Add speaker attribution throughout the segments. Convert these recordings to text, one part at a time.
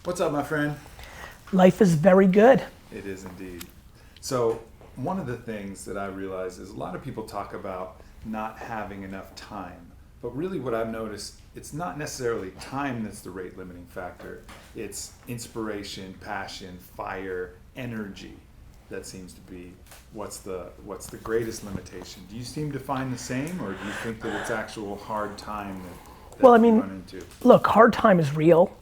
Speaker 1: What's up, my friend?
Speaker 2: Life is very good.
Speaker 1: It is indeed. So one of the things that I realize is a lot of people talk about not having enough time. But really what I've noticed, it's not necessarily time that's the rate limiting factor. It's inspiration, passion, fire, energy that seems to be what's the greatest limitation. Do you seem to find the same, or do you think that it's actual hard time that
Speaker 2: Well, I
Speaker 1: you
Speaker 2: mean,
Speaker 1: run into?
Speaker 2: look, hard time is real,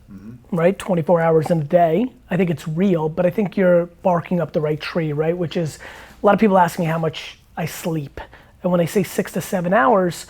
Speaker 2: right? 24 hours in a day. I think it's real, but I think you're barking up the right tree, right? Which is, a lot of people ask me how much I sleep. And when I say 6 to 7 hours,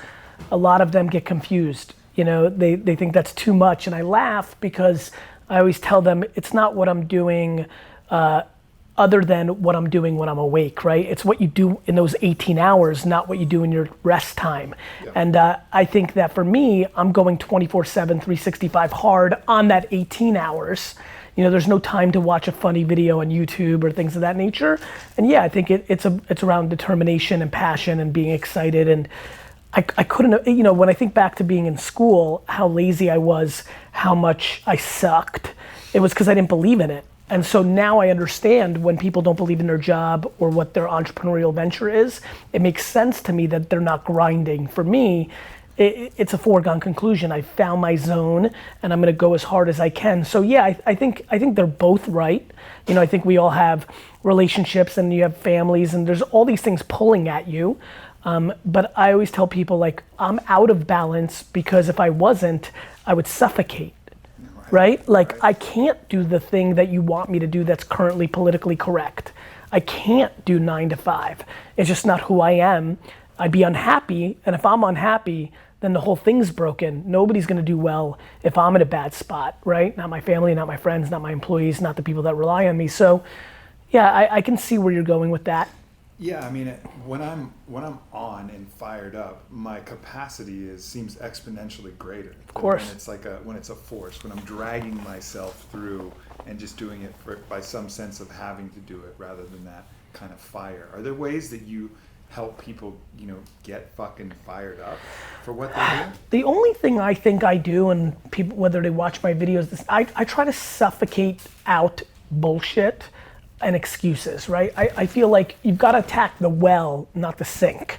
Speaker 2: a lot of them get confused. You know, they think that's too much, and I laugh because I always tell them it's not what I'm doing other than what I'm doing when I'm awake, right? It's what you do in those 18 hours, not what you do in your rest time. Yeah. And I think that for me, I'm going 24/7, 365 hard on that 18 hours. You know, there's no time to watch a funny video on YouTube or things of that nature. And yeah, I think it's around determination and passion and being excited. And I couldn't, you know, when I think back to being in school, how lazy I was, how much I sucked, it was because I didn't believe in it. And so now I understand when people don't believe in their job or what their entrepreneurial venture is, it makes sense to me that they're not grinding. For me, it's a foregone conclusion. I found my zone and I'm gonna go as hard as I can. So yeah, I think they're both right. You know, I think we all have relationships and you have families and there's all these things pulling at you. But I always tell people, like, I'm out of balance because if I wasn't, I would suffocate, right? Like, I can't do the thing that you want me to do that's currently politically correct. I can't do 9 to 5. It's just not who I am. I'd be unhappy, and if I'm unhappy, then the whole thing's broken. Nobody's gonna do well if I'm in a bad spot, right? Not my family, not my friends, not my employees, not the people that rely on me. So, yeah, I can see where you're going with that.
Speaker 1: Yeah, I mean, when I'm on and fired up, my capacity seems exponentially greater.
Speaker 2: Of course.
Speaker 1: When it's a force, when I'm dragging myself through and just doing it by some sense of having to do it rather than that kind of fire. Are there ways that you help people, you know, get fucking fired up for what they do?
Speaker 2: The only thing I think I do, and people, whether they watch my videos, I try to suffocate out bullshit and excuses, right? I feel like you've got to attack the well, not the sink.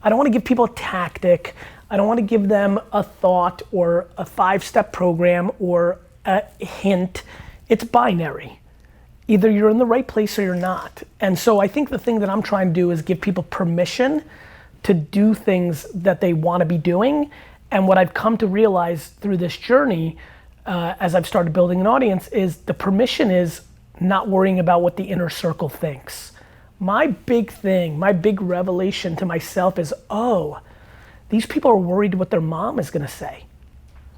Speaker 2: I don't want to give people a tactic. I don't want to give them a thought or a 5-step program or a hint. It's binary. Either you're in the right place or you're not. And so I think the thing that I'm trying to do is give people permission to do things that they want to be doing. And what I've come to realize through this journey, as I've started building an audience, is the permission is not worrying about what the inner circle thinks. My big thing, my big revelation to myself is, oh, these people are worried what their mom is gonna say.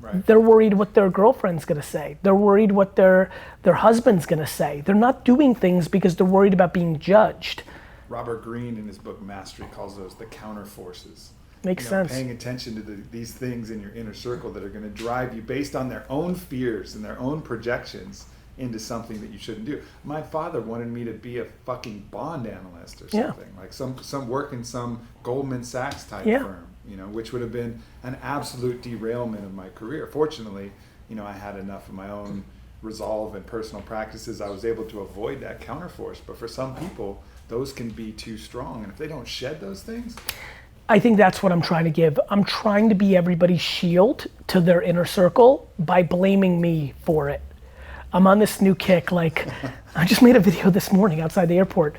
Speaker 2: Right. They're worried what their girlfriend's gonna say. They're worried what their husband's gonna say. They're not doing things because they're worried about being judged.
Speaker 1: Robert Greene in his book Mastery calls those the counter forces.
Speaker 2: Makes sense.
Speaker 1: Paying attention to these things in your inner circle that are gonna drive you based on their own fears and their own projections into something that you shouldn't do. My father wanted me to be a fucking bond analyst or something, like some work in some Goldman Sachs type firm, you know, which would have been an absolute derailment of my career. Fortunately, you know, I had enough of my own resolve and personal practices. I was able to avoid that counterforce, but for some people, those can be too strong. And if they don't shed those things,
Speaker 2: I think that's what I'm trying to give. I'm trying to be everybody's shield to their inner circle by blaming me for it. I'm on this new kick, like, I just made a video this morning outside the airport.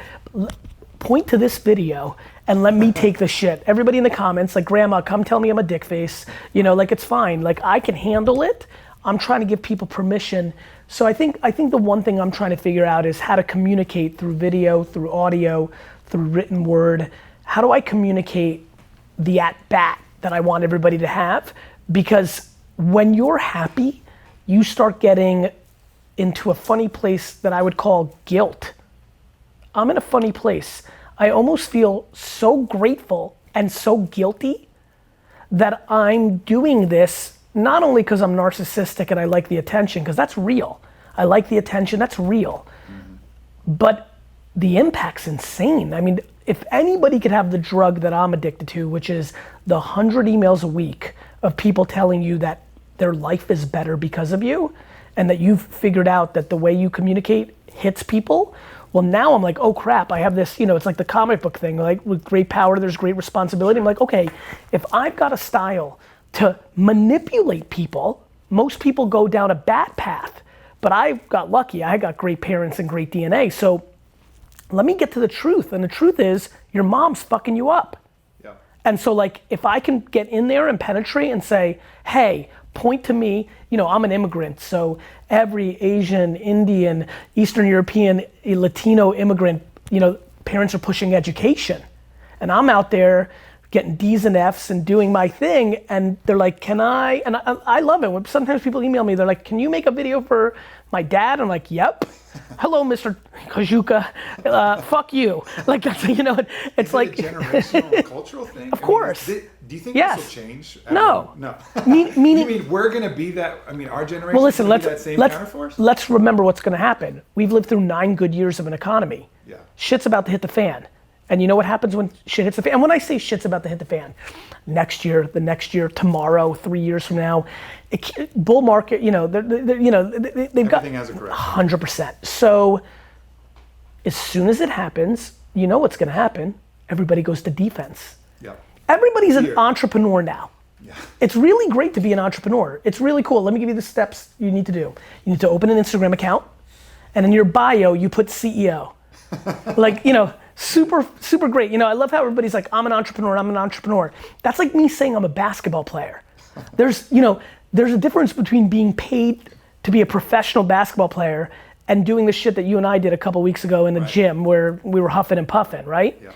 Speaker 2: Point to this video and let me take the shit. Everybody in the comments, like, grandma, come tell me I'm a dick face. You know, like, it's fine. Like, I can handle it. I'm trying to give people permission. So I think the one thing I'm trying to figure out is how to communicate through video, through audio, through written word. How do I communicate the at-bat that I want everybody to have? Because when you're happy, you start getting into a funny place that I would call guilt. I'm in a funny place. I almost feel so grateful and so guilty that I'm doing this not only because I'm narcissistic and I like the attention, because that's real. I like the attention, that's real. But the impact's insane. I mean, if anybody could have the drug that I'm addicted to, which is the 100 emails a week of people telling you that their life is better because of you, and that you've figured out that the way you communicate hits people, well, now I'm like, oh crap, I have this, it's like the comic book thing, like with great power, there's great responsibility. I'm like, okay, if I've got a style to manipulate people, most people go down a bad path, but I got lucky, I got great parents and great DNA, so let me get to the truth, and the truth is, your mom's fucking you up.
Speaker 1: Yeah.
Speaker 2: And so like, if I can get in there and penetrate and say, hey, point to me, I'm an immigrant, so every Asian, Indian, Eastern European, Latino immigrant, parents are pushing education. And I'm out there getting D's and F's and doing my thing, and they're like, can I? And I love it when sometimes people email me, they're like, can you make a video for my dad? I'm like, yep. Hello, Mr. Kojuka. Fuck you. Like, it's
Speaker 1: Is
Speaker 2: like
Speaker 1: it a generational cultural thing?
Speaker 2: Of course.
Speaker 1: Do you think
Speaker 2: Yes.
Speaker 1: this will change?
Speaker 2: No.
Speaker 1: No.
Speaker 2: Meaning,
Speaker 1: You mean we're gonna be that? I mean, our generation.
Speaker 2: well, listen,
Speaker 1: be that same counterforce?
Speaker 2: let's remember what's gonna happen. We've lived through 9 good years of an economy.
Speaker 1: Yeah.
Speaker 2: Shit's about to hit the fan. And you know what happens when shit hits the fan? And when I say shit's about to hit the fan, next year, the next year, tomorrow, 3 years from now, bull market, they've got
Speaker 1: Everything has a correction.
Speaker 2: 100%. So as soon as it happens, you know what's gonna happen. Everybody goes to defense.
Speaker 1: Yeah.
Speaker 2: Everybody's an
Speaker 1: Fear.
Speaker 2: entrepreneur now.
Speaker 1: Yeah.
Speaker 2: It's really great to be an entrepreneur. It's really cool. Let me give you the steps you need to do. You need to open an Instagram account, and in your bio, you put CEO. Like, super, super great. I love how everybody's like, I'm an entrepreneur. That's like me saying I'm a basketball player. There's a difference between being paid to be a professional basketball player and doing the shit that you and I did a couple weeks ago in the gym where we were huffing and puffing, right?
Speaker 1: Yeah.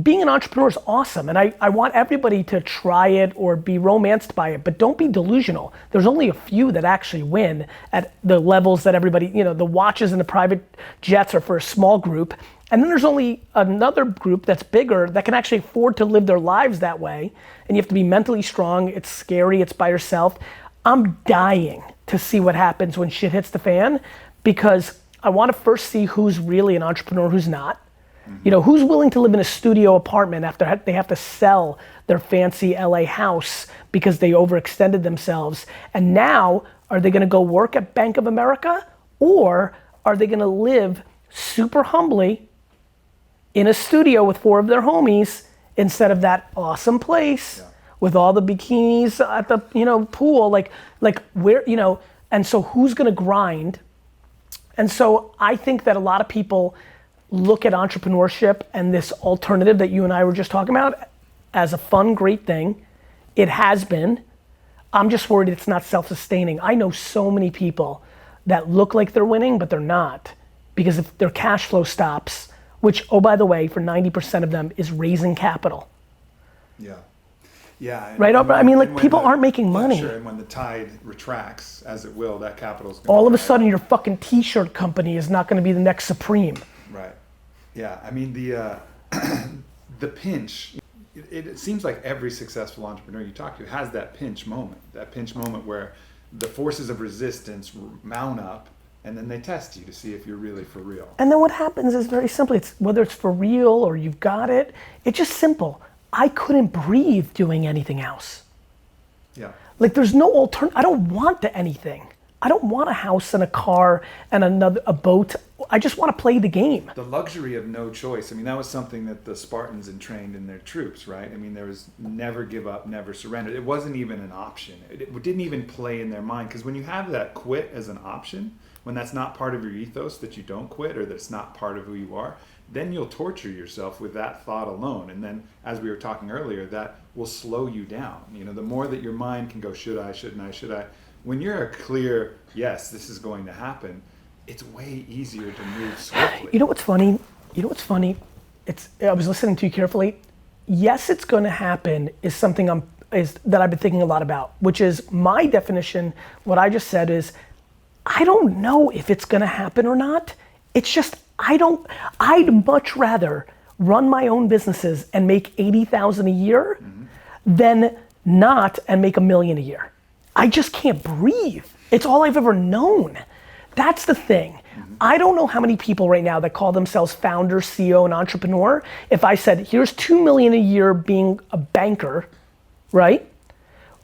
Speaker 2: Being an entrepreneur is awesome, and I want everybody to try it or be romanced by it, but don't be delusional. There's only a few that actually win at the levels that everybody, the watches and the private jets are for a small group, and then there's only another group that's bigger that can actually afford to live their lives that way, and you have to be mentally strong. It's scary, it's by yourself. I'm dying to see what happens when shit hits the fan, because I want to first see who's really an entrepreneur, who's not. Who's willing to live in a studio apartment after they have to sell their fancy LA house because they overextended themselves? And now, are they gonna go work at Bank of America? Or are they gonna live super humbly in a studio with 4 of their homies instead of that awesome place with all the bikinis at the pool? Like where, and so who's gonna grind? And so I think that a lot of people look at entrepreneurship and this alternative that you and I were just talking about as a fun, great thing. It has been. I'm just worried it's not self-sustaining. I know so many people that look like they're winning, but they're not. Because if their cash flow stops, which, oh, by the way, for 90% of them is raising capital.
Speaker 1: Yeah. Yeah.
Speaker 2: Right, Aubrey? I mean, like, people aren't making money.
Speaker 1: Sure, and when the tide retracts, as it will, that capital's going
Speaker 2: all of a sudden your fucking t-shirt company is not gonna be the next Supreme.
Speaker 1: Right. Yeah. I mean, the pinch, it seems like every successful entrepreneur you talk to has that pinch moment where the forces of resistance mount up, and then they test you to see if you're really for real.
Speaker 2: And then what happens is very simple. It's whether it's for real or you've got it, it's just simple. I couldn't breathe doing anything else.
Speaker 1: Yeah.
Speaker 2: Like there's no alternative. I don't want anything. I don't want a house and a car and a boat. I just want to play the game.
Speaker 1: The luxury of no choice. I mean, that was something that the Spartans entrained in their troops, right? I mean, there was never give up, never surrender. It wasn't even an option. It didn't even play in their mind. Because when you have that quit as an option, when that's not part of your ethos, that you don't quit or that's not part of who you are, then you'll torture yourself with that thought alone. And then, as we were talking earlier, that will slow you down. The more that your mind can go, should I, shouldn't I, should I? When you're a clear, yes, this is going to happen, it's way easier to move swiftly.
Speaker 2: You know what's funny? I was listening to you carefully. Yes, it's going to happen is something that I've been thinking a lot about, which is my definition. What I just said is, I don't know if it's going to happen or not. It's just, I'd much rather run my own businesses and make 80,000 a year than not and make $1 million a year. I just can't breathe. It's all I've ever known. That's the thing. I don't know how many people right now that call themselves founder, CEO, and entrepreneur. If I said, here's $2 million a year being a banker, right?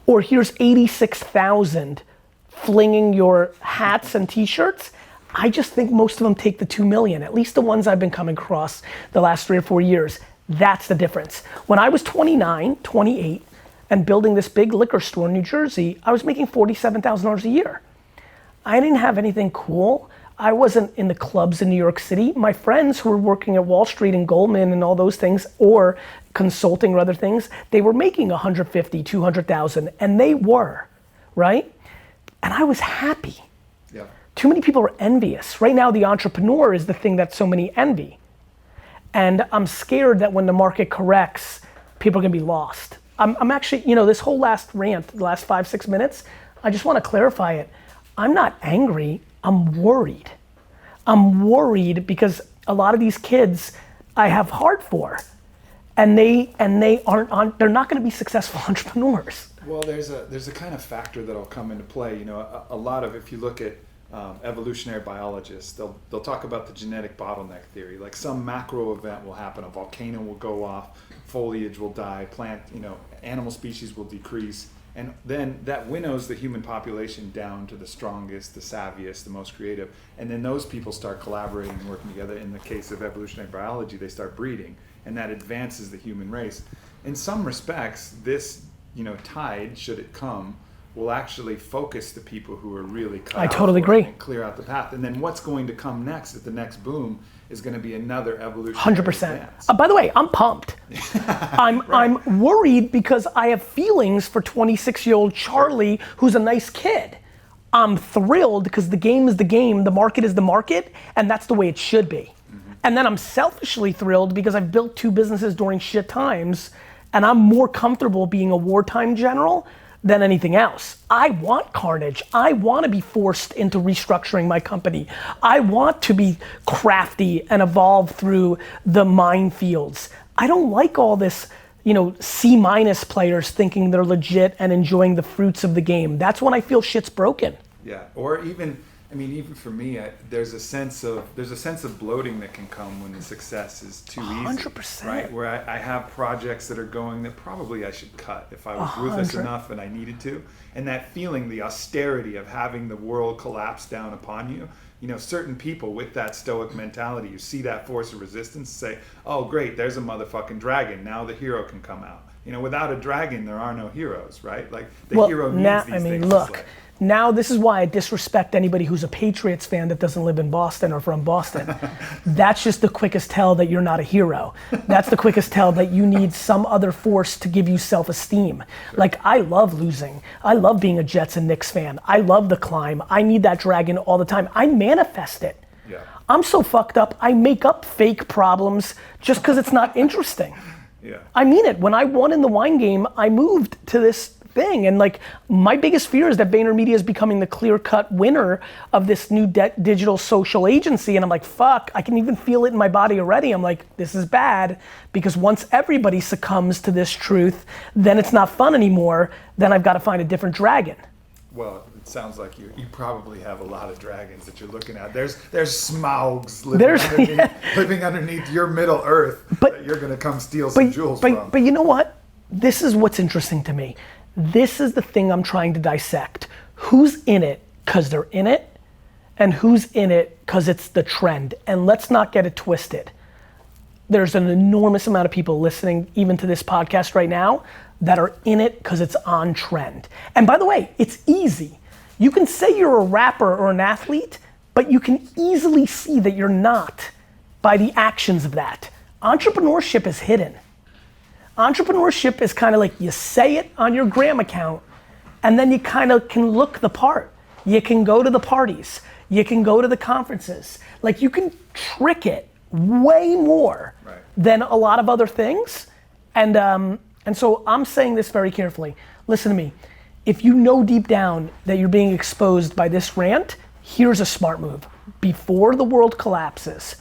Speaker 2: Or here's 86,000 flinging your hats and t-shirts, I just think most of them take the 2 million, at least the ones I've been coming across the last 3 or 4 years. That's the difference. When I was 29, 28, and building this big liquor store in New Jersey, I was making $47,000 a year. I didn't have anything cool. I wasn't in the clubs in New York City. My friends who were working at Wall Street and Goldman and all those things, or consulting or other things, they were making 150, 200,000, and they were, right? And I was happy.
Speaker 1: Yeah.
Speaker 2: Too many people are envious. Right now, the entrepreneur is the thing that so many envy. And I'm scared that when the market corrects, people are gonna be lost. I'm actually, this whole last rant, the last 5-6 minutes, I just wanna clarify it. I'm not angry, I'm worried. I'm worried because a lot of these kids I have heart for, and they they're not gonna be successful entrepreneurs.
Speaker 1: Well, there's a kind of factor that'll come into play. A lot of, if you look at evolutionary biologists, they'll talk about the genetic bottleneck theory. Like some macro event will happen, a volcano will go off, foliage will die, animal species will decrease, and then that winnows the human population down to the strongest, the savviest, the most creative, and then those people start collaborating and working together. In the case of evolutionary biology, they start breeding, and that advances the human race. In some respects, this tide, should it come, will actually focus the people who are really cut
Speaker 2: I
Speaker 1: out
Speaker 2: totally
Speaker 1: for it
Speaker 2: agree.
Speaker 1: and clear out the path. And then what's going to come next at the next boom is going to be another evolutionary
Speaker 2: 100%.
Speaker 1: advance.
Speaker 2: By the way, I'm pumped. I'm worried because I have feelings for 26-year-old Charlie, who's a nice kid. I'm thrilled because the game is the game, the market is the market, and that's the way it should be. And then I'm selfishly thrilled because I've built 2 businesses during shit times, and I'm more comfortable being a wartime general than anything else. I want carnage. I want to be forced into restructuring my company. I want to be crafty and evolve through the minefields. I don't like all this, C- players thinking they're legit and enjoying the fruits of the game. That's when I feel shit's broken.
Speaker 1: Yeah, or even for me, there's a sense of bloating that can come when the success is too easy.
Speaker 2: 100%.
Speaker 1: Right, where I have projects that are going that probably I should cut if I was ruthless enough and I needed to. And that feeling, the austerity of having the world collapse down upon you, certain people with that stoic mentality, you see that force of resistance, say, oh great, there's a motherfucking dragon, now the hero can come out. Without a dragon, there are no heroes, right? Like the hero needs these things to slay.
Speaker 2: Now this is why I disrespect anybody who's a Patriots fan that doesn't live in Boston or from Boston. That's just the quickest tell that you're not a hero. That's the quickest tell that you need some other force to give you self-esteem. Sure. Like, I love losing. I love being a Jets and Knicks fan. I love the climb. I need that dragon all the time. I manifest it. Yeah. I'm so fucked up, I make up fake problems just because it's not interesting. Yeah. I mean it. When I won in the wine game, I moved to this thing, and my biggest fear is that VaynerMedia is becoming the clear-cut winner of this new digital social agency, and I'm like, fuck, I can even feel it in my body already. I'm like, this is bad, because once everybody succumbs to this truth, then it's not fun anymore. Then I've got to find a different dragon. Well,
Speaker 1: it sounds like you probably have a lot of dragons that you're looking at. There's Smaugs living underneath your Middle Earth that you're gonna come steal some jewels from.
Speaker 2: But you know what? This is what's interesting to me. This is the thing I'm trying to dissect. Who's in it because they're in it, and who's in it because it's the trend? And let's not get it twisted. There's an enormous amount of people listening even to this podcast right now that are in it because it's on trend. And by the way, it's easy. You can say you're a rapper or an athlete, but you can easily see that you're not by the actions of that. Entrepreneurship is hidden. Entrepreneurship is kind of like you say it on your gram account, and then you kind of can look the part. You can go to the parties. You can go to the conferences. Like, you can trick it way more than a lot of other things. And so I'm saying this very carefully. Listen to me. If you know deep down that you're being exposed by this rant, here's a smart move. Before the world collapses,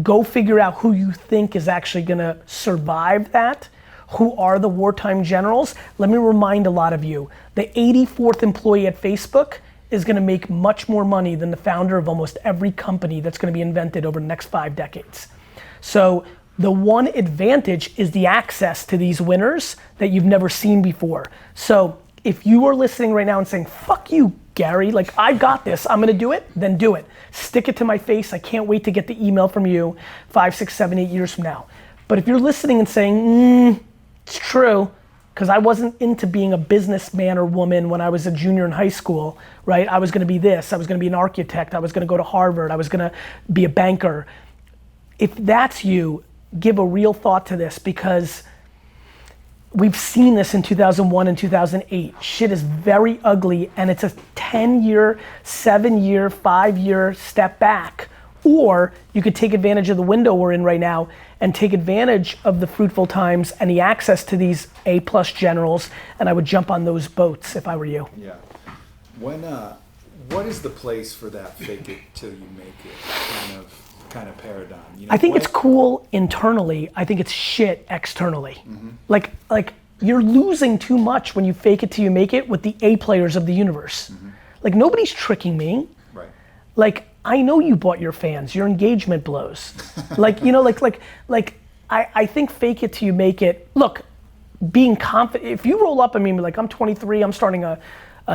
Speaker 2: go figure out who you think is actually gonna survive that. Who are the wartime generals? Let me remind a lot of you, the 84th employee at Facebook is gonna make much more money than the founder of almost every company that's gonna be invented over the next 5 decades. So the one advantage is the access to these winners that you've never seen before. So if you are listening right now and saying, fuck you, Gary, like I got this, I'm gonna do it, then do it. Stick it to my face. I can't wait to get the email from you 5, 6, 7, 8 years from now. But if you're listening and saying, it's true, because I wasn't into being a businessman or woman when I was a junior in high school, right? I was gonna be this, I was gonna be an architect, I was gonna go to Harvard, I was gonna be a banker. If that's you, give a real thought to this, because we've seen this in 2001 and 2008. Shit is very ugly, and it's a 10-year, 7-year, 5-year step back. Or you could take advantage of the window we're in right now and take advantage of the fruitful times and the access to these A+ generals, and I would jump on those boats if I were you.
Speaker 1: Yeah. What is the place for that fake it till you make it kind of paradigm? You know,
Speaker 2: I think it's cool internally. I think it's shit externally. Mm-hmm. Like you're losing too much when you fake it till you make it with the A players of the universe. Mm-hmm. Like nobody's tricking me.
Speaker 1: Right.
Speaker 2: Like I know you bought your fans. Your engagement blows. Like you know, I think fake it till you make it. Look, being confident. If you roll up at me and be like, I'm 23, I'm starting a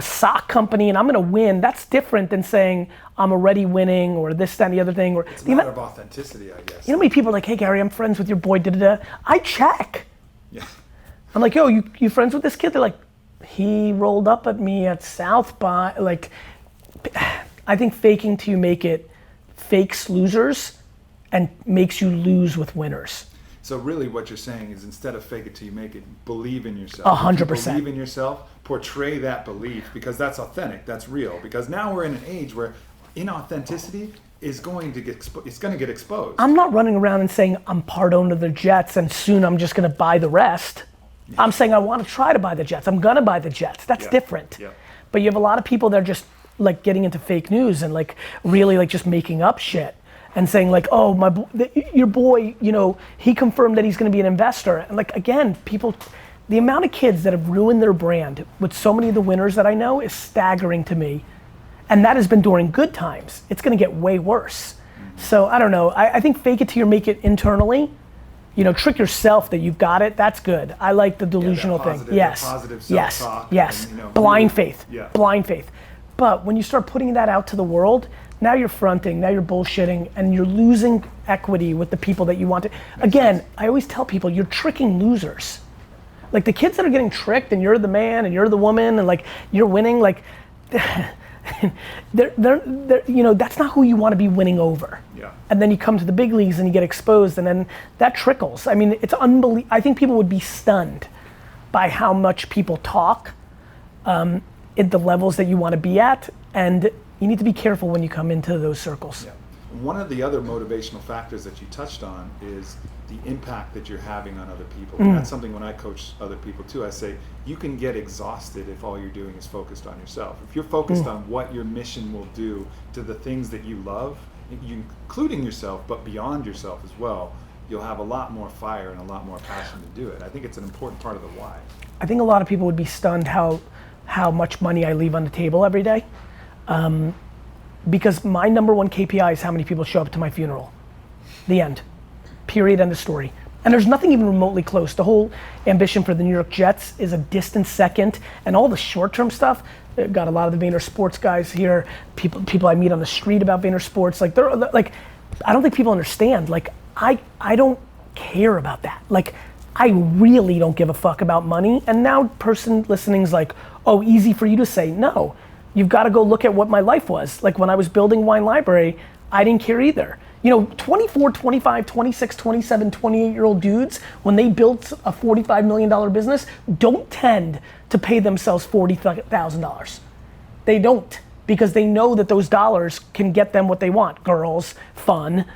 Speaker 2: sock company and I'm gonna win, that's different than saying I'm already winning or this, that, and the other thing. Or
Speaker 1: it's a matter of authenticity, I guess.
Speaker 2: You know how many people are like, hey Gary, I'm friends with your boy, da-da-da. I check.
Speaker 1: Yeah.
Speaker 2: I'm like, yo, you friends with this kid? They're like, he rolled up at me at South by, like, I think faking till you make it fakes losers and makes you lose with winners.
Speaker 1: So really what you're saying is instead of fake it till you make it, believe in yourself.
Speaker 2: 100%.
Speaker 1: Believe in yourself, portray that belief, because that's authentic, that's real. Because now we're in an age where inauthenticity is going to get exposed.
Speaker 2: I'm not running around and saying I'm part owner of the Jets and soon I'm just gonna buy the rest. Yeah. I'm saying I wanna try to buy the Jets. I'm gonna buy the Jets. That's different.
Speaker 1: Yeah.
Speaker 2: But you have a lot of people that are just like getting into fake news and like really like just making up shit. And saying like, oh, your boy, you know, he confirmed that he's gonna be an investor. And like, again, people, the amount of kids that have ruined their brand with so many of the winners that I know is staggering to me. And that has been during good times. It's gonna get way worse. So I don't know, I think fake it till you make it internally. You know, trick yourself that you've got it, that's good. I like the delusional thing. Yes,
Speaker 1: positive self-talk.
Speaker 2: Yes,
Speaker 1: And, you know,
Speaker 2: blind faith,
Speaker 1: yeah.
Speaker 2: blind faith. But when you start putting that out to the world, now you're fronting, now you're bullshitting, and you're losing equity with the people that you want to. Again, I always tell people, you're tricking losers. Like the kids that are getting tricked and you're the man and you're the woman and like you're winning, like they're you know, that's not who you want to be winning over.
Speaker 1: Yeah.
Speaker 2: And then you come to the big leagues and you get exposed and then that trickles. I mean, it's unbelievable. I think people would be stunned by how much people talk at the levels that you want to be at, and you need to be careful when you come into those circles.
Speaker 1: Yeah. One of the other motivational factors that you touched on is the impact that you're having on other people. And that's something when I coach other people too, I say, you can get exhausted if all you're doing is focused on yourself. If you're focused on what your mission will do to the things that you love, including yourself, but beyond yourself as well, you'll have a lot more fire and a lot more passion to do it. I think it's an important part of the why.
Speaker 2: I think a lot of people would be stunned how much money I leave on the table every day. Because my number one KPI is how many people show up to my funeral. The end. Period, end of story. And there's nothing even remotely close. The whole ambition for the New York Jets is a distant second, and all the short-term stuff, got a lot of the Vayner Sports guys here, people I meet on the street about Vayner Sports, like they're like, I don't think people understand, like I don't care about that. Like I really don't give a fuck about money, and now person listening's like, oh, easy for you to say. No. You've got to go look at what my life was. Like when I was building Wine Library, I didn't care either. You know, 24, 25, 26, 27, 28-year-old dudes, when they built a $45 million business, don't tend to pay themselves $40,000. They don't, because they know that those dollars can get them what they want. Girls, fun.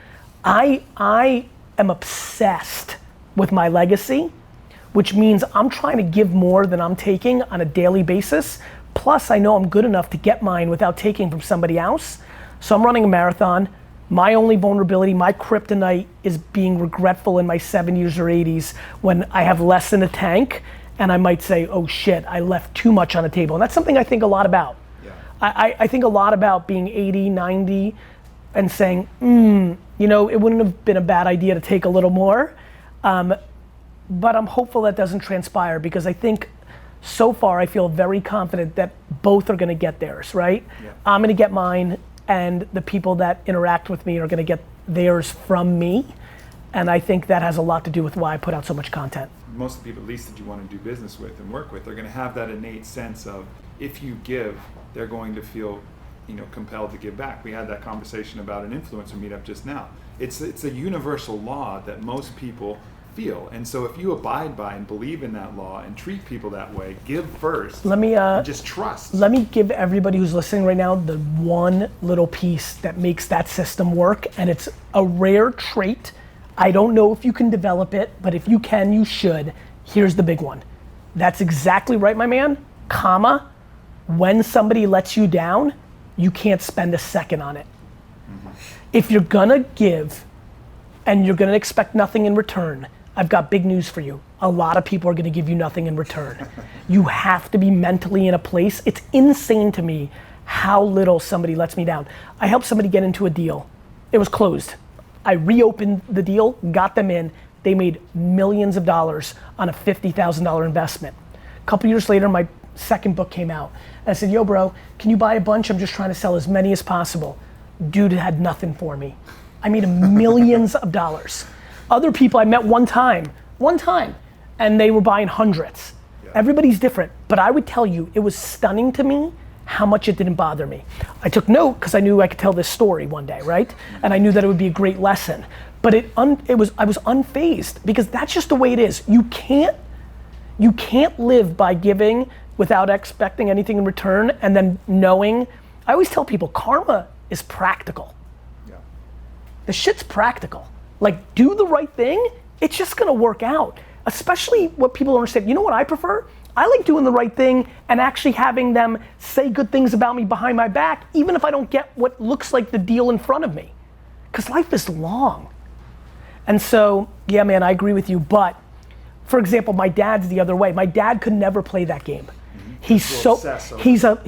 Speaker 2: I am obsessed with my legacy, which means I'm trying to give more than I'm taking on a daily basis. Plus, I know I'm good enough to get mine without taking from somebody else. So I'm running a marathon. My only vulnerability, my kryptonite is being regretful in my 70s or 80s when I have less in the tank and I might say, oh shit, I left too much on the table. And that's something I think a lot about. Yeah. I think a lot about being 80, 90 and saying, you know, it wouldn't have been a bad idea to take a little more. But I'm hopeful that doesn't transpire, because I think So far, I feel very confident that both are gonna get theirs, right?
Speaker 1: Yeah.
Speaker 2: I'm gonna get mine, and the people that interact with me are gonna get theirs from me. And I think that has a lot to do with why I put out so much content.
Speaker 1: Most of the people, at least that you want to do business with and work with, they're going to have that innate sense of if you give, they're going to feel, compelled to give back. We had that conversation about an influencer meetup just now. It's a universal law that most people feel, and so if you abide by and believe in that law and treat people that way, give first. And just trust.
Speaker 2: Let me give everybody who's listening right now the one little piece that makes that system work, and it's a rare trait. I don't know if you can develop it, but if you can, you should. Here's the big one. That's exactly right, my man, comma, when somebody lets you down, you can't spend a second on it. Mm-hmm. If you're gonna give and you're gonna expect nothing in return, I've got big news for you. A lot of people are gonna give you nothing in return. You have to be mentally in a place. It's insane to me how little somebody lets me down. I helped somebody get into a deal. It was closed. I reopened the deal, got them in, they made millions of dollars on a $50,000 investment. A couple years later, my second book came out. I said, yo bro, can you buy a bunch? I'm just trying to sell as many as possible. Dude had nothing for me. I made millions of dollars. Other people I met one time, and they were buying hundreds. Yeah. Everybody's different, but I would tell you, it was stunning to me how much it didn't bother me. I took note because I knew I could tell this story one day, right? And I knew that it would be a great lesson. But I was unfazed because that's just the way it is. You can't live by giving without expecting anything in return and then knowing. I always tell people karma is practical. Yeah. The shit's practical. Like, do the right thing, it's just gonna work out. Especially what people don't understand. You know what I prefer? I like doing the right thing and actually having them say good things about me behind my back, even if I don't get what looks like the deal in front of me. Because life is long. And so, yeah man, I agree with you, but for example, my dad's the other way. My dad could never play that game. Mm-hmm.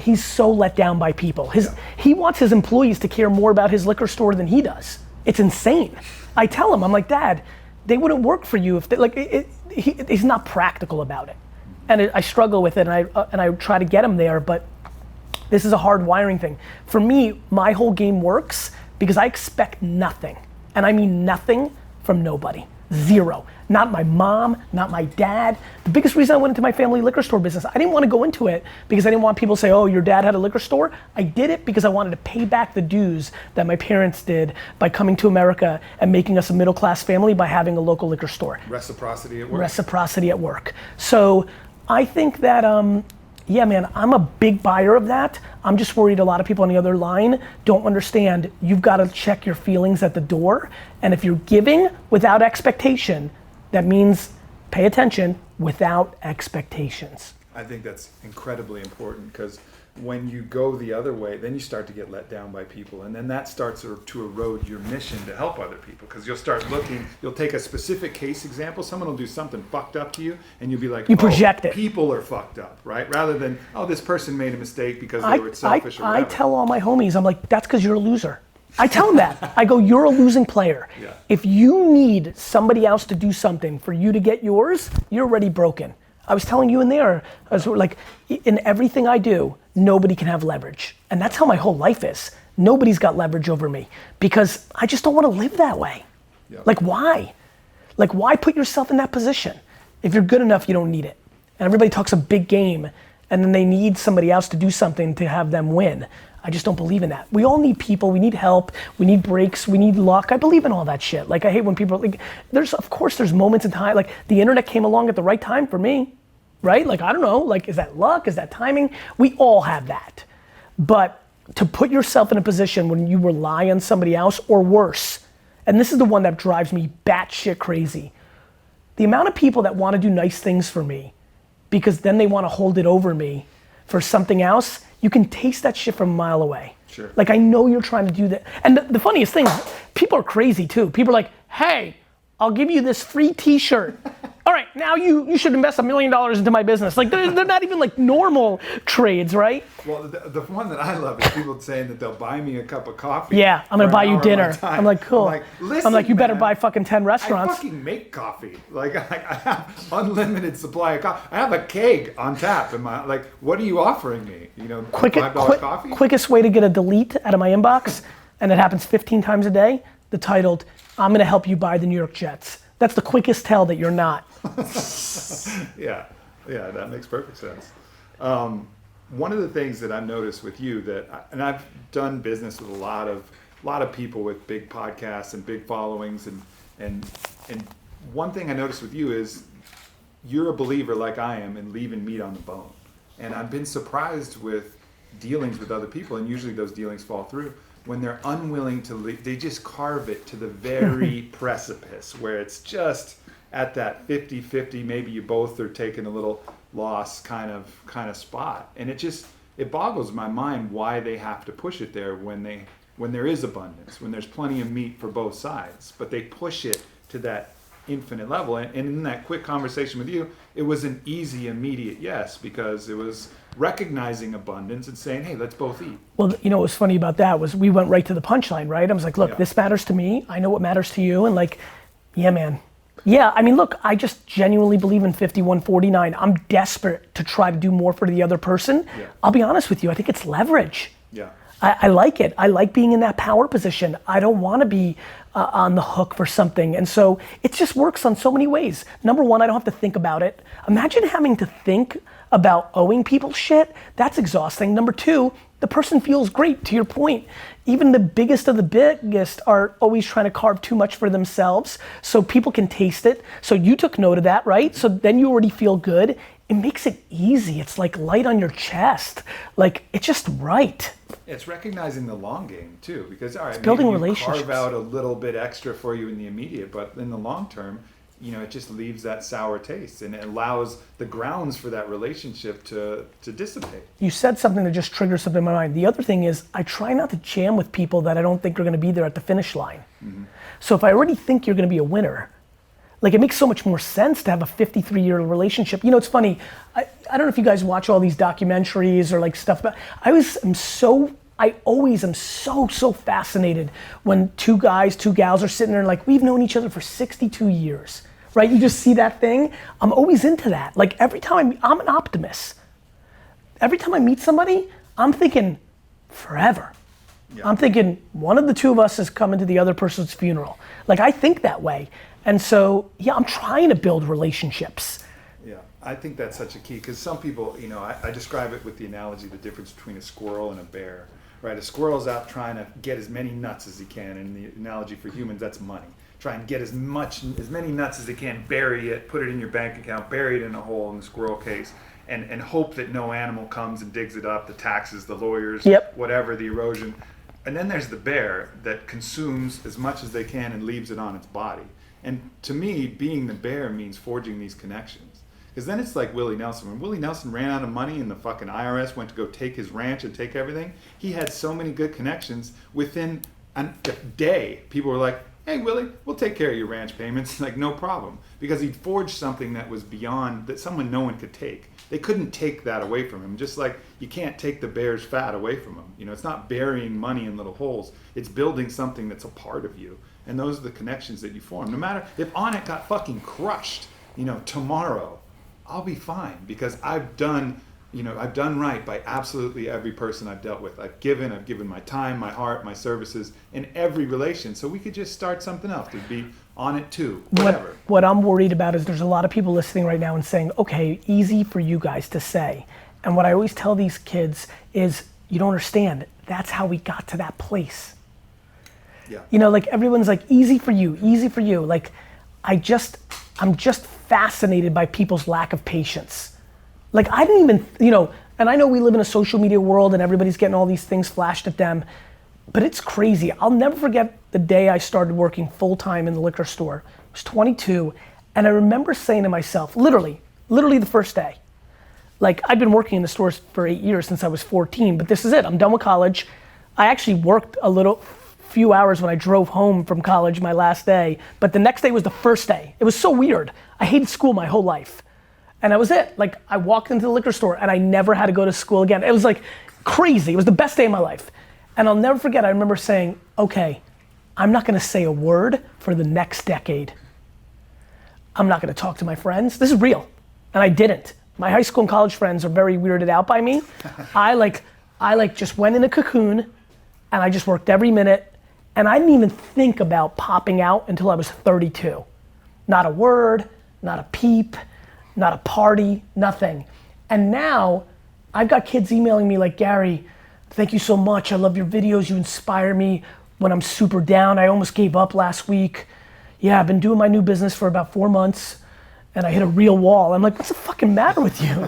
Speaker 2: He's so let down by people. He wants his employees to care more about his liquor store than he does. It's insane. I tell him, I'm like, Dad, they wouldn't work for you if they, he's not practical about it. And I struggle with it, and I try to get him there, but this is a hard wiring thing. For me, my whole game works because I expect nothing, and I mean nothing from nobody. Zero. Not my mom, not my dad. The biggest reason I went into my family liquor store business, I didn't want to go into it because I didn't want people to say, oh, your dad had a liquor store. I did it because I wanted to pay back the dues that my parents did by coming to America and making us a middle-class family by having a local liquor store.
Speaker 1: Reciprocity at work.
Speaker 2: Reciprocity at work. So I think that, yeah man, I'm a big buyer of that. I'm just worried a lot of people on the other line don't understand you've got to check your feelings at the door. And if you're giving without expectation, that means pay attention without expectations.
Speaker 1: I think that's incredibly important because when you go the other way, then you start to get let down by people, and then that starts to erode your mission to help other people because you'll start looking, you'll take a specific case example, someone will do something fucked up to you, and you'll be like,
Speaker 2: you project it.
Speaker 1: People are fucked up, right? Rather than, oh, this person made a mistake because they were selfish or whatever.
Speaker 2: I tell all my homies, I'm like, that's because you're a loser. I tell them that. I go, you're a losing player. Yeah. If you need somebody else to do something for you to get yours, you're already broken. I was telling you in there, I was like, in everything I do, nobody can have leverage. And that's how my whole life is. Nobody's got leverage over me because I just don't want to live that way. Yep. Like why? Like why put yourself in that position? If you're good enough, you don't need it. And everybody talks a big game and then they need somebody else to do something to have them win. I just don't believe in that. We all need people, we need help, we need breaks, we need luck. I believe in all that shit. Like I hate when people, like, of course there's moments in time, like the internet came along at the right time for me, right? Like, I don't know, like is that luck, is that timing? We all have that. But to put yourself in a position when you rely on somebody else or worse, and this is the one that drives me batshit crazy. The amount of people that wanna do nice things for me because then they wanna hold it over me for something else, you can taste that shit from a mile away. Sure. Like I know you're trying to do that. And the funniest thing, people are crazy too. People are like, hey, I'll give you this free t-shirt. All right, now you should invest $1 million into my business. Like they're not even like normal trades, right?
Speaker 1: Well, the one that I love is people saying that they'll buy me a cup of coffee.
Speaker 2: Yeah, I'm gonna buy you dinner. I'm like, cool.
Speaker 1: Listen,
Speaker 2: you better
Speaker 1: man,
Speaker 2: buy fucking 10 restaurants.
Speaker 1: I fucking make coffee. Like I have unlimited supply of coffee. I have a keg on tap in my, like, what are you offering me? You know, $5 coffee?
Speaker 2: Quickest way to get a delete out of my inbox, and it happens 15 times a day, the titled, I'm gonna help you buy the New York Jets. That's the quickest tell that you're not.
Speaker 1: Yeah, that makes perfect sense. One of the things that I noticed with you and I've done business with a lot of people with big podcasts and big followings, and one thing I noticed with you is you're a believer like I am in leaving meat on the bone. And I've been surprised with dealings with other people, and usually those dealings fall through, when they're unwilling to leave. They just carve it to the very precipice where it's just at that 50-50, maybe you both are taking a little loss kind of spot. And it boggles my mind why they have to push it there when there is abundance, when there's plenty of meat for both sides, but they push it to that infinite level. And in that quick conversation with you, it was an easy, immediate yes, because it was recognizing abundance and saying, hey, let's both eat.
Speaker 2: Well, you know what was funny about that was we went right to the punchline, right? I was like, look, this matters to me. I know what matters to you. And like, yeah, man. Yeah, I mean, look, I just genuinely believe in 51-49. I'm desperate to try to do more for the other person. Yeah. I'll be honest with you, I think it's leverage.
Speaker 1: Yeah.
Speaker 2: I like it. I like being in that power position. I don't want to be on the hook for something. And so it just works on so many ways. Number one, I don't have to think about it. Imagine having to think about owing people shit. That's exhausting. Number two, the person feels great, to your point. Even the biggest of the biggest are always trying to carve too much for themselves so people can taste it. So you took note of that, right? So then you already feel good. It makes it easy. It's like light on your chest. Like, it's just right.
Speaker 1: It's recognizing the long game too, because all right,
Speaker 2: it's building
Speaker 1: maybe you
Speaker 2: relationships.
Speaker 1: Carve out a little bit extra for you in the immediate, but in the long term, you know, it just leaves that sour taste and it allows the grounds for that relationship to dissipate.
Speaker 2: You said something that just triggers something in my mind. The other thing is I try not to jam with people that I don't think are gonna be there at the finish line. Mm-hmm. So if I already think you're gonna be a winner, like it makes so much more sense to have a 53-year relationship. You know, it's funny, I don't know if you guys watch all these documentaries or like stuff, but I always am so fascinated when two guys, two gals are sitting there and like, we've known each other for 62 years, right? You just see that thing. I'm always into that. Like every time I'm an optimist. Every time I meet somebody, I'm thinking forever. Yeah. I'm thinking one of the two of us is coming to the other person's funeral. Like I think that way. And so, yeah, I'm trying to build relationships.
Speaker 1: Yeah, I think that's such a key because some people, you know, I describe it with the analogy, the difference between a squirrel and a bear, right? A squirrel's out trying to get as many nuts as he can, and the analogy for humans, that's money. Try and get as many nuts as they can, bury it, put it in your bank account, bury it in a hole in the squirrel case, and hope that no animal comes and digs it up, the taxes, the lawyers, whatever, the erosion. And then there's the bear that consumes as much as they can and leaves it on its body. And to me, being the bear means forging these connections. Because then it's like Willie Nelson. When Willie Nelson ran out of money and the fucking IRS went to go take his ranch and take everything, he had so many good connections. Within a day, people were like, hey, Willie, we'll take care of your ranch payments. Like, no problem. Because he'd forged something that was beyond, that no one could take. They couldn't take that away from him. Just like you can't take the bear's fat away from him. You know, it's not burying money in little holes. It's building something that's a part of you. And those are the connections that you form. No matter if Onnit got fucking crushed, you know, tomorrow, I'll be fine because I've done right by absolutely every person I've dealt with. I've given my time, my heart, my services in every relation. So we could just start something else to be on it too, whatever.
Speaker 2: What I'm worried about is there's a lot of people listening right now and saying, okay, easy for you guys to say. And what I always tell these kids is, you don't understand, that's how we got to that place.
Speaker 1: Yeah.
Speaker 2: You know, like everyone's like, easy for you, easy for you. Like, I'm just fascinated by people's lack of patience. Like I didn't even, you know, and I know we live in a social media world and everybody's getting all these things flashed at them, but it's crazy. I'll never forget the day I started working full time in the liquor store. I was 22, and I remember saying to myself, literally the first day, like I'd been working in the stores for 8 years since I was 14, but this is it, I'm done with college. I actually worked a little few hours when I drove home from college my last day, but the next day was the first day. It was so weird. I hated school my whole life. And that was it. Like, I walked into the liquor store and I never had to go to school again. It was like crazy. It was the best day of my life. And I'll never forget, I remember saying, okay, I'm not gonna say a word for the next decade. I'm not gonna talk to my friends. This is real. And I didn't. My high school and college friends are very weirded out by me. I just went in a cocoon and I just worked every minute, and I didn't even think about popping out until I was 32. Not a word, not a peep, not a party, nothing. And now I've got kids emailing me like, Gary, thank you so much. I love your videos. You inspire me when I'm super down. I almost gave up last week. Yeah, I've been doing my new business for about 4 months and I hit a real wall. I'm like, what's the fucking matter with you?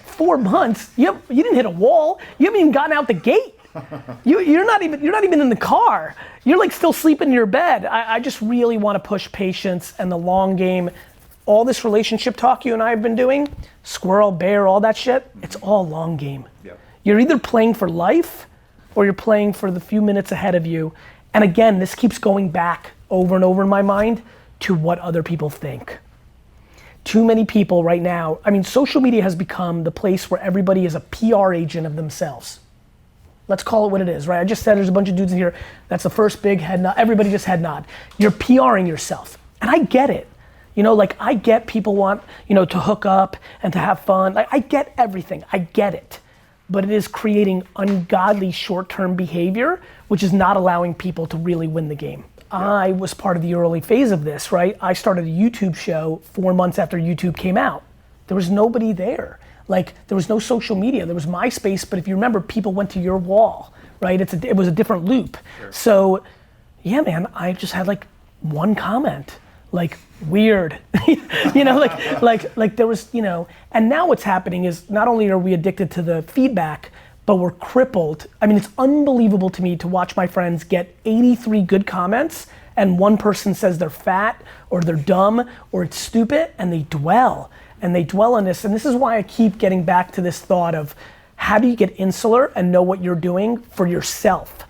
Speaker 2: 4 months? You didn't hit a wall. You haven't even gotten out the gate. You're not even in the car. You're like still sleeping in your bed. I just really want to push patience and the long game. All this relationship talk you and I have been doing, squirrel, bear, all that shit, it's all long game. Yep. You're either playing for life or you're playing for the few minutes ahead of you. And again, this keeps going back over and over in my mind to what other people think. Too many people right now, I mean, social media has become the place where everybody is a PR agent of themselves. Let's call it what it is, right? I just said there's a bunch of dudes in here, that's the first big head nod, everybody just head nod. You're PRing yourself, and I get it. You know, like I get people want, to hook up and to have fun. Like I get everything, I get it. But it is creating ungodly short-term behavior, which is not allowing people to really win the game. I was part of the early phase of this, right? I started a YouTube show 4 months after YouTube came out. There was nobody there. Like, there was no social media. There was MySpace, but if you remember, people went to your wall, right? It was a different loop. Sure. So, yeah, man, I just had like one comment, like, weird. like there was, and now what's happening is not only are we addicted to the feedback, but we're crippled. I mean, it's unbelievable to me to watch my friends get 83 good comments and one person says they're fat or they're dumb or it's stupid, and they dwell on this. And this is why I keep getting back to this thought of how do you get insular and know what you're doing for yourself,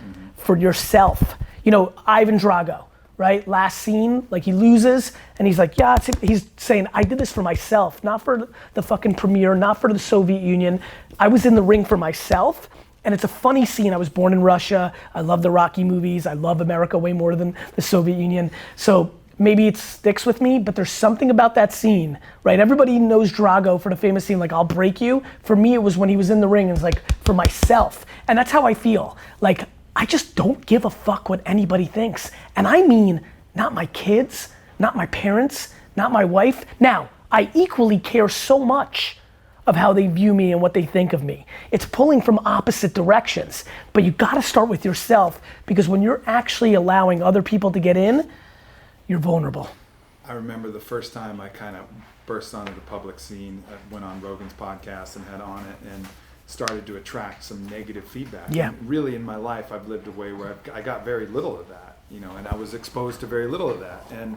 Speaker 2: Ivan Drago, right? Last scene, like he loses and he's like, yeah, he's saying, I did this for myself, not for the fucking premiere, not for the Soviet Union. I was in the ring for myself. And it's a funny scene. I was born in Russia. I love the Rocky movies. I love America way more than the Soviet Union. So maybe it sticks with me, but there's something about that scene, right? Everybody knows Drago for the famous scene, like, I'll break you. For me, it was when he was in the ring, and it's like, for myself. And that's how I feel. Like, I just don't give a fuck what anybody thinks. And I mean, not my kids, not my parents, not my wife. Now, I equally care so much of how they view me and what they think of me. It's pulling from opposite directions, but you gotta start with yourself, because when you're actually allowing other people to get in, you're vulnerable.
Speaker 1: I remember the first time I kind of burst onto the public scene, I went on Rogan's podcast and had on it and started to attract some negative feedback.
Speaker 2: Yeah.
Speaker 1: And really in my life, I've lived a way where I got very little of that, and I was exposed to very little of that. And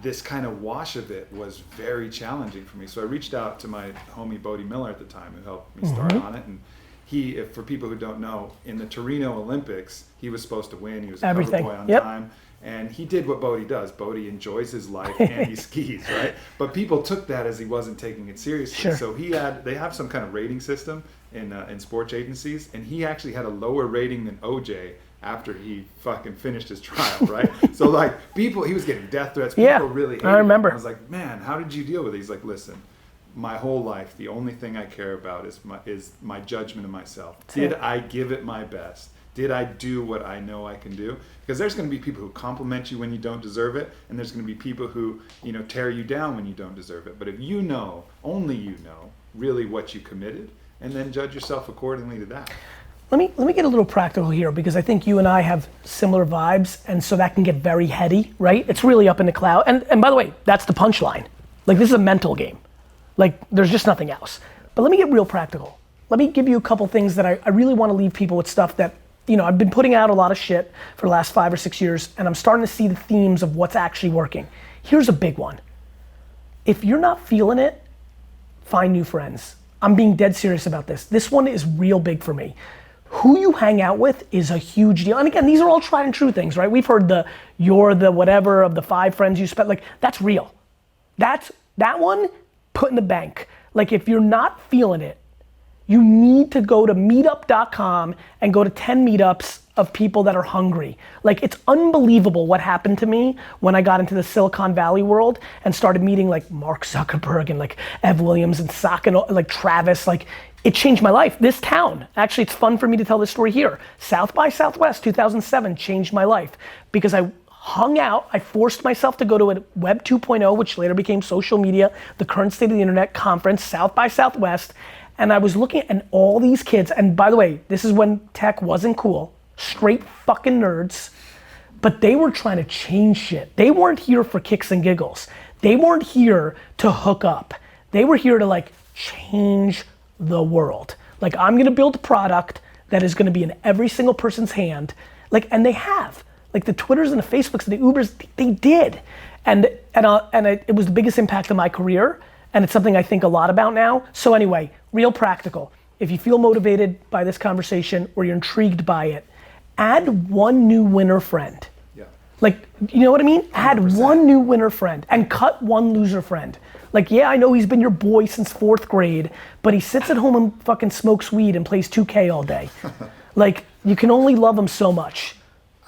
Speaker 1: this kind of wash of it was very challenging for me. So I reached out to my homie Bodie Miller at the time, who helped me start on it. And he, for people who don't know, in the Torino Olympics, he was supposed to win. He was a cover boy on time. And he did what Bodie does. Bodie enjoys his life and he skis, right? But people took that as he wasn't taking it seriously.
Speaker 2: Sure.
Speaker 1: So they have some kind of rating system in sports agencies, and he actually had a lower rating than OJ after he fucking finished his trial, right? So like he was getting death threats. People really hated him.
Speaker 2: I remember.
Speaker 1: I was like, man, how did you deal with it? He's like, listen, my whole life, the only thing I care about is my judgment of myself. Did I give it my best? Did I do what I know I can do? Because there's going to be people who compliment you when you don't deserve it, and there's going to be people who, tear you down when you don't deserve it. But if you know, only you know, really what you committed, and then judge yourself accordingly to that.
Speaker 2: Let me get a little practical here, because I think you and I have similar vibes, and so that can get very heady, right? It's really up in the cloud. And by the way, that's the punchline. Like, this is a mental game. Like, there's just nothing else. But let me get real practical. Let me give you a couple things that I really want to leave people with stuff that, I've been putting out a lot of shit for the last 5 or 6 years, and I'm starting to see the themes of what's actually working. Here's a big one. If you're not feeling it, find new friends. I'm being dead serious about this. This one is real big for me. who you hang out with is a huge deal. And again, these are all tried and true things, right? We've heard you're the whatever of the 5 friends you spent, like that's real. That one, put in the bank. Like if you're not feeling it, you need to go to meetup.com and go to 10 meetups of people that are hungry. Like it's unbelievable what happened to me when I got into the Silicon Valley world and started meeting like Mark Zuckerberg and like Ev Williams and like Travis, like it changed my life. This town, actually it's fun for me to tell this story here. South by Southwest 2007 changed my life because I hung out, I forced myself to go to a Web 2.0, which later became social media, the current state of the internet conference, South by Southwest. And I was looking at all these kids, and by the way, this is when tech wasn't cool, straight fucking nerds, but they were trying to change shit. They weren't here for kicks and giggles. They weren't here to hook up. They were here to like change the world. Like I'm gonna build a product that is gonna be in every single person's hand, like, and they have. Like the Twitters and the Facebooks and the Ubers, they did. And it was the biggest impact of my career, and it's something I think a lot about now. So anyway, real practical. If you feel motivated by this conversation or you're intrigued by it, add one new winner friend.
Speaker 1: Yeah.
Speaker 2: Like, you know what I mean?
Speaker 1: 100%.
Speaker 2: Add one new winner friend and cut one loser friend. Like, yeah, I know he's been your boy since 4th grade, but he sits at home and fucking smokes weed and plays 2K all day. Like, you can only love him so much.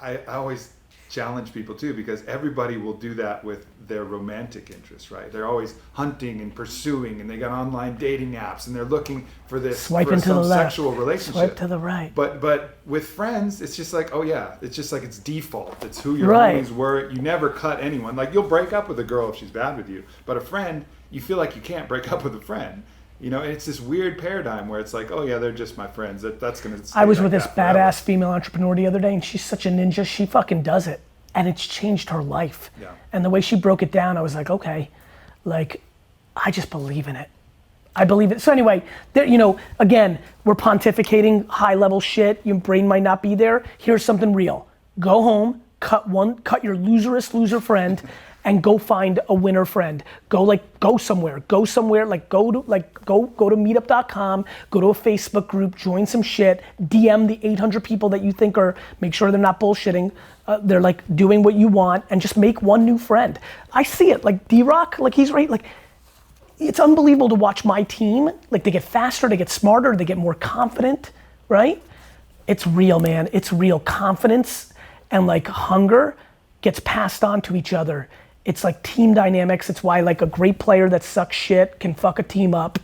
Speaker 1: I always challenge people too, because everybody will do that with their romantic interests, right? They're always hunting and pursuing, and they got online dating apps, and they're looking for this
Speaker 2: Swiping to the left,
Speaker 1: sexual relationship.
Speaker 2: Swipe to the right.
Speaker 1: But with friends, it's just like, oh yeah, it's just like it's default. It's who your
Speaker 2: Right.
Speaker 1: homies were. You never cut anyone. Like you'll break up with a girl if she's bad with you, but a friend, you feel like you can't break up with a friend. You know, and it's this weird paradigm where it's like, oh yeah, they're just my friends. That's gonna.
Speaker 2: I was
Speaker 1: like
Speaker 2: with this
Speaker 1: that forever.
Speaker 2: badass female entrepreneur the other day, and she's such a ninja. She fucking does it, and it's changed her life.
Speaker 1: Yeah.
Speaker 2: And the way she broke it down, I was like, okay, like, I just believe in it. I believe it. So anyway, there, you know, again, we're pontificating high level shit. Your brain might not be there. Here's something real. Go home, cut your loser friend, and go find a winner friend. Go somewhere, like go to meetup.com, go to a Facebook group, join some shit, DM the 800 people that you think make sure they're not bullshitting, they're like doing what you want, and just make one new friend. I see it, like D-Rock, like he's right, like it's unbelievable to watch my team, like they get faster, they get smarter, they get more confident, right? It's real, man, it's real. Confidence and like hunger gets passed on to each other. It's like team dynamics. It's why like a great player that sucks shit can fuck a team up.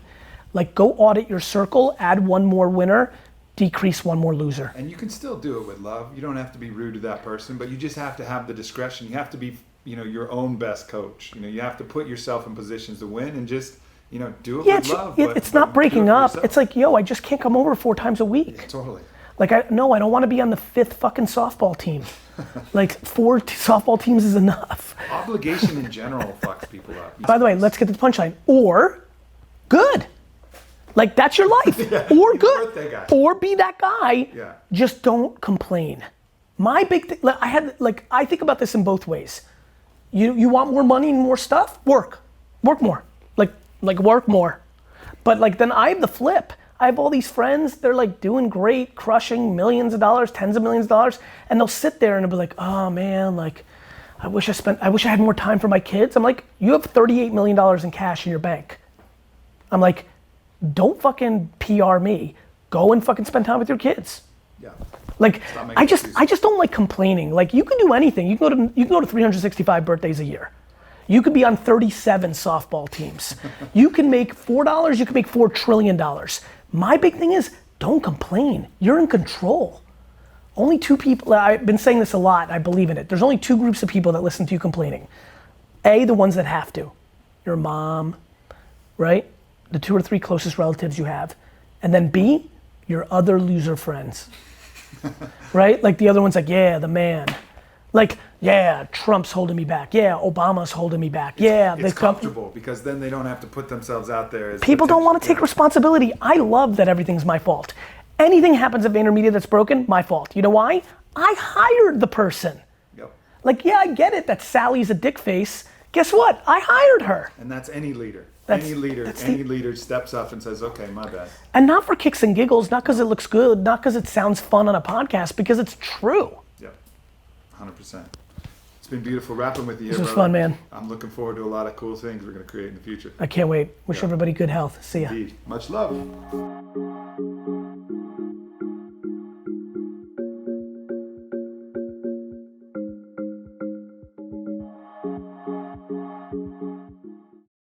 Speaker 2: Like go audit your circle, add one more winner, decrease one more loser.
Speaker 1: And you can still do it with love. You don't have to be rude to that person, but you just have to have the discretion. You have to be, you know, your own best coach. You know, you have to put yourself in positions to win and just, you know, do it with love.
Speaker 2: It's not breaking up. It's like, yo, I just can't come over 4 times a week.
Speaker 1: Yeah, totally.
Speaker 2: Like, I don't want to be on the 5th fucking softball team. Like 4 softball teams is enough.
Speaker 1: Obligation in general fucks people up.
Speaker 2: By the way, let's get to the punchline. Or good. Like that's your life.
Speaker 1: Yeah,
Speaker 2: or
Speaker 1: be the
Speaker 2: good.
Speaker 1: birthday guy.
Speaker 2: Or be that guy.
Speaker 1: Yeah.
Speaker 2: Just don't complain. My big thing, I think about this in both ways. You want more money and more stuff? Work more. Like work more. But like then I have the flip. I have all these friends, they're like doing great, crushing millions of dollars, tens of millions of dollars, and they'll sit there and they'll be like, oh man, like, I wish I had more time for my kids. I'm like, you have $38 million in cash in your bank. I'm like, don't fucking PR me. Go and fucking spend time with your kids.
Speaker 1: Yeah.
Speaker 2: Like, I just don't like complaining. Like, you can do anything. You can go to 365 birthdays a year. You could be on 37 softball teams. You can make $4, you can make $4 trillion. My big thing is, don't complain. You're in control. Only 2 people, I've been saying this a lot, I believe in it. There's only 2 groups of people that listen to you complaining. A, the ones that have to. Your mom, right? The 2 or 3 closest relatives you have. And then B, your other loser friends. Right? Like the other one's like, yeah, the man. Like, yeah, Trump's holding me back. Yeah, Obama's holding me back.
Speaker 1: It's comfortable because then they don't have to put themselves out there. As
Speaker 2: people don't want to take responsibility. I love that everything's my fault. Anything happens at VaynerMedia that's broken, my fault. You know why? I hired the person.
Speaker 1: Yep.
Speaker 2: Like, yeah, I get it that Sally's a dick face. Guess what? I hired her.
Speaker 1: And that's any leader. Any leader steps up and says, okay, my bad.
Speaker 2: And not for kicks and giggles, not because it looks good, not because it sounds fun on a podcast, because it's true.
Speaker 1: Yeah, 100%. It's been beautiful rapping with you.
Speaker 2: This was fun, man.
Speaker 1: I'm looking forward to a lot of cool things we're going to create in the future.
Speaker 2: I can't wait. Wish everybody good health. See ya.
Speaker 1: Indeed. Much love.